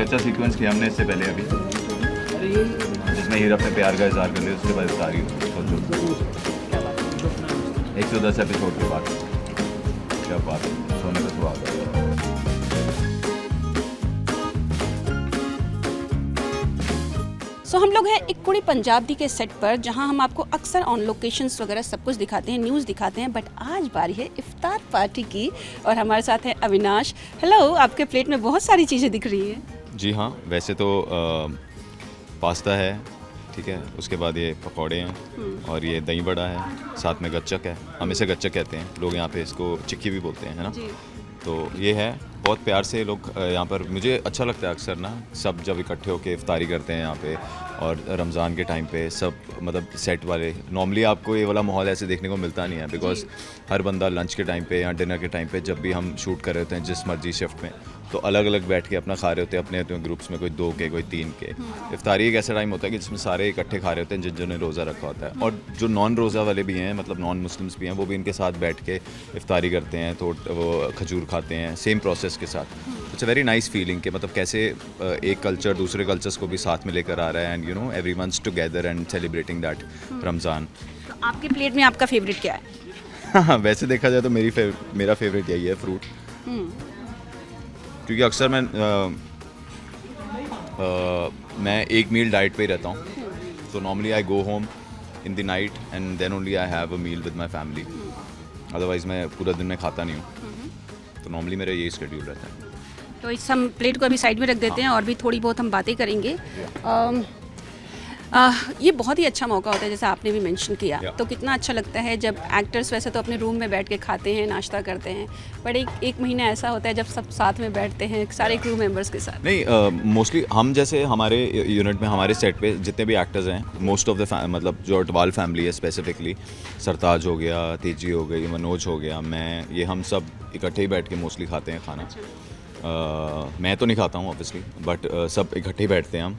अच्छा सीक्वेंस किया हमने इससे पहले अभी, जिसमें हीरा अपने प्यार का इजहार कर लिया, उसके बाद सारी सोचो 110 एपिसोड के बाद क्या बात है, सोने का सुहाग है। सो हम लोग हैं एक कुड़ी पंजाब दी के सेट पर, जहां हम आपको अक्सर ऑन लोकेशंस वगैरह सब कुछ दिखाते हैं, न्यूज़ दिखाते हैं, बट आज बारी है इफ्तार पार्टी की और हमारे साथ है अविनाश। हेलो, आपके प्लेट में बहुत सारी चीज़ें दिख रही हैं। जी हाँ, वैसे तो पास्ता है, ठीक है, उसके बाद ये पकौड़े हैं और ये दही बड़ा है, साथ में गच्चक है। हम इसे गच्चक कहते हैं, लोग यहाँ पे इसको चिक्की भी बोलते हैं, है ना। तो ये है, बहुत प्यार से लोग यहाँ पर, मुझे अच्छा लगता है अक्सर ना, सब जब इकट्ठे होकर इफ्तारी करते हैं यहाँ पे, और रमज़ान के टाइम पे सब मतलब सेट वाले, नॉर्मली आपको ये वाला माहौल ऐसे देखने को मिलता नहीं है, बिकॉज हर बंदा लंच के टाइम पे या डिनर के टाइम पे, जब भी हम शूट कर रहे होते हैं जिस मर्जी शिफ्ट में, तो अलग अलग बैठ के अपना खा रहे होते हैं अपने ग्रुप्स में, कोई 2 के कोई 3 के। इफ्तारी एक ऐसा टाइम होता है कि जिसमें सारे इकट्ठे खा रहे होते हैं जिन्होंने रोज़ा रखा होता है, और जो नॉन रोज़ा वाले भी हैं, मतलब नॉन मुस्लिम्स भी हैं, वो भी इनके साथ बैठ के इफ्तारी करते हैं, तो वो खजूर खाते हैं सेम प्रोसेस के साथ। It's a very nice feeling कि मतलब कैसे एक कल्चर दूसरे कल्चर्स को भी साथ में लेकर आ रहा है, and you know everyone's together and celebrating that Ramzan. तो आपके प्लेट में आपका फेवरेट क्या है? वैसे देखा जाए तो मेरा फेवरेट यही है, फ्रूट। क्योंकि अक्सर मैं एक मील डाइट पे ही रहता हूँ, तो normally I go home in the night and then only I have a meal with my family, otherwise मैं पूरा दिन में खाता नहीं हूँ, तो नॉर्मली मेरा यही शेड्यूल रहता है। तो इस हम प्लेट को अभी साइड में रख देते हैं और भी थोड़ी बहुत हम बातें करेंगे। ये बहुत ही अच्छा मौका होता है, जैसे आपने भी मेंशन किया, तो कितना अच्छा लगता है जब एक्टर्स वैसे तो अपने रूम में बैठ के खाते हैं, नाश्ता करते हैं, पर एक महीना ऐसा होता है जब सब साथ में बैठते हैं सारे क्रू मेंबर्स के साथ। नहीं, मोस्टली हम जैसे हमारे यूनिट में, हमारे सेट पे जितने भी एक्टर्स हैं, मोस्ट ऑफ द मतलब जो अटवाल फैमिली है स्पेसिफिकली, सरताज हो गया, तेजी हो गई, मनोज हो गया, मैं, ये हम सब इकट्ठे ही बैठ के मोस्टली खाते हैं खाना। मैं तो नहीं खाता हूँ ऑब्वियसली, बट सब इकट्ठे ही बैठते हैं हम।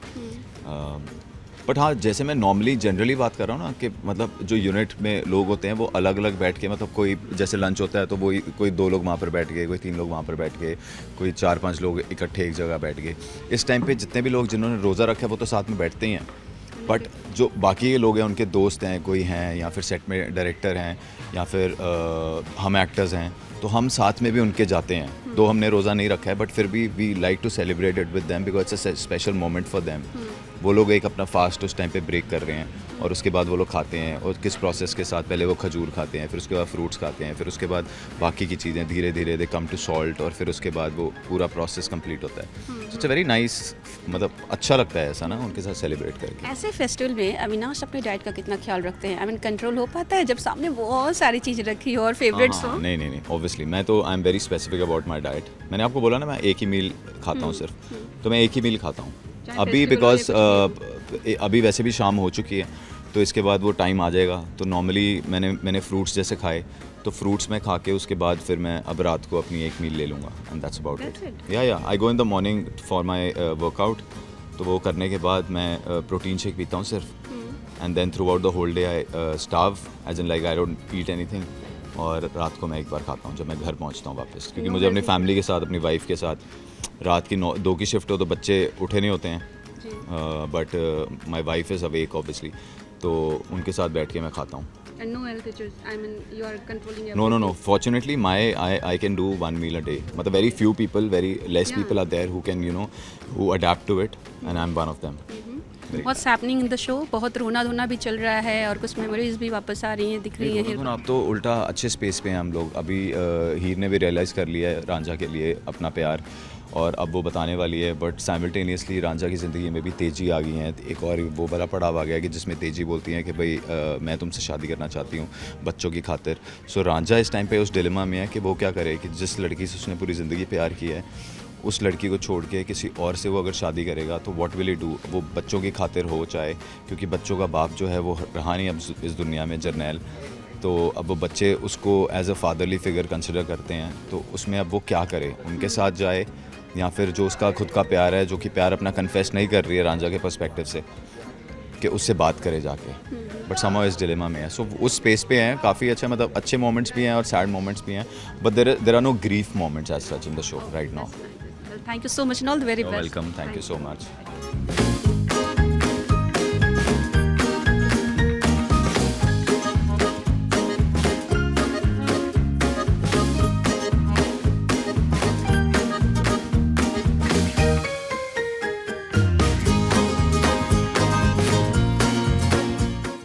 बट हाँ, जैसे मैं नॉर्मली जनरली बात कर रहा हूँ ना, कि मतलब जो यूनिट में लोग होते हैं वो अलग अलग बैठ के, मतलब कोई जैसे लंच होता है तो वो कोई 2 लोग वहाँ पर बैठ गए, कोई 3 लोग वहाँ पर बैठ गए, कोई 4-5 लोग इकट्ठे एक जगह बैठ गए। इस टाइम पे जितने भी लोग जिन्होंने रोज़ा रखा है वो तो साथ में बैठते ही हैं, बट जो बाकी के लोग हैं, उनके दोस्त हैं, कोई हैं, या फिर सेट में डायरेक्टर हैं, या फिर हम एक्टर्स हैं, तो हम साथ में भी उनके जाते हैं। दो हमने रोज़ा नहीं रखा है, बट फिर भी we like to celebrate it with them because it's a special moment for them. वो लोग एक अपना फास्ट उस टाइम पे ब्रेक कर रहे हैं, और उसके बाद वो लोग खाते हैं, और किस प्रोसेस के साथ, पहले वो खजूर खाते हैं, फिर उसके बाद फ्रूट्स खाते हैं, फिर उसके बाद बाकी की चीज़ें धीरे धीरे दे कम टू सॉल्ट, और फिर उसके बाद वो पूरा प्रोसेस कंप्लीट होता है। इट्स अ वेरी नाइस, मतलब अच्छा लगता है ऐसा ना उनके साथ सेलिब्रेट करके। ऐसे फेस्टिवल में अविनाश अपने डाइट का कितना ख्याल रखते हैं? आई मीन कंट्रोल हो पाता है जब सामने बहुत सारी चीज़ें रखी हो और फेवरेट्स हो? नहीं, ऑब्वियसली मैं तो I am very specific about my diet. मैंने आपको बोला ना, मैं एक ही मील खाता हूँ सिर्फ, तो मैं एक ही मील खाता हूँ अभी, बिकॉज अभी वैसे भी शाम हो चुकी है, तो इसके बाद वो टाइम आ जाएगा, तो नॉर्मली मैंने फ्रूट्स जैसे खाए, तो फ्रूट्स में खा के उसके बाद फिर मैं अब रात को अपनी एक मील ले लूँगा, एंड दैट्स अबाउट इट। या I go in the morning for my workout, तो वो करने के बाद मैं प्रोटीन शेक पीता हूँ सिर्फ, and then throughout the whole day I starve, as in like I don't eat anything, और रात को मैं एक बार खाता हूँ जब मैं घर पहुँचता हूँ वापस, क्योंकि मुझे अपनी फैमिली के साथ, अपनी वाइफ के साथ, रात की 2 की शिफ्ट हो तो बच्चे उठे नहीं होते हैं, but my wife is awake obviously, तो उनके साथ बैठ के मैं खाता हूँ। And no health issues. I mean, you are controlling your No. Fortunately, I can do 1 meal a day. मतलब very few people, very less people are there who can, you know, who adapt to it, and I'm one of them. What's happening in the show? बहुत रोना धोना भी चल रहा है और कुछ मेमोरीज भी वापस आ रही हैं, दिख रही हैं। अब तो उल्टा अच्छे स्पेस पे हैं हम लोग अभी। हीर ने भी रियलाइज़ कर लिया है रांझा के लिए अपना प्यार, और अब वो बताने वाली है, बट साइमल्टेनियसली रांझा की ज़िंदगी में भी तेजी आ गई है। एक और वो बड़ा पड़ाव आ गया कि जिसमें तेजी बोलती है कि भाई मैं तुमसे शादी करना चाहती हूँ बच्चों की खातिर। सो रांझा इस टाइम पे उस डिलेमा में है कि वो क्या करे, कि जिस लड़की से उसने पूरी ज़िंदगी प्यार किया है, उस लड़की को छोड़ के किसी और से वो अगर शादी करेगा तो व्हाट विल ही डू। वो बच्चों की खातिर हो चाहे, क्योंकि बच्चों का बाप जो है वो रहा नहीं अब इस दुनिया में, जर्नैल, तो अब वो बच्चे उसको as a fatherly figure consider करते हैं, तो उसमें अब वो क्या करे, उनके साथ जाए, या फिर जो उसका खुद का प्यार है, जो कि प्यार अपना कन्फेस नहीं कर रही है रांझा के पर्सपेक्टिव से, कि उससे बात करे जाके, बट समहाउ इस डिलेमा में है। सो उस स्पेस पे हैं काफ़ी अच्छा, मतलब अच्छे मोमेंट्स भी हैं और सैड मोमेंट्स भी हैं, but there are no grief moments as such in the show right now. Thank you so much and all the very best welcome, thank you so much.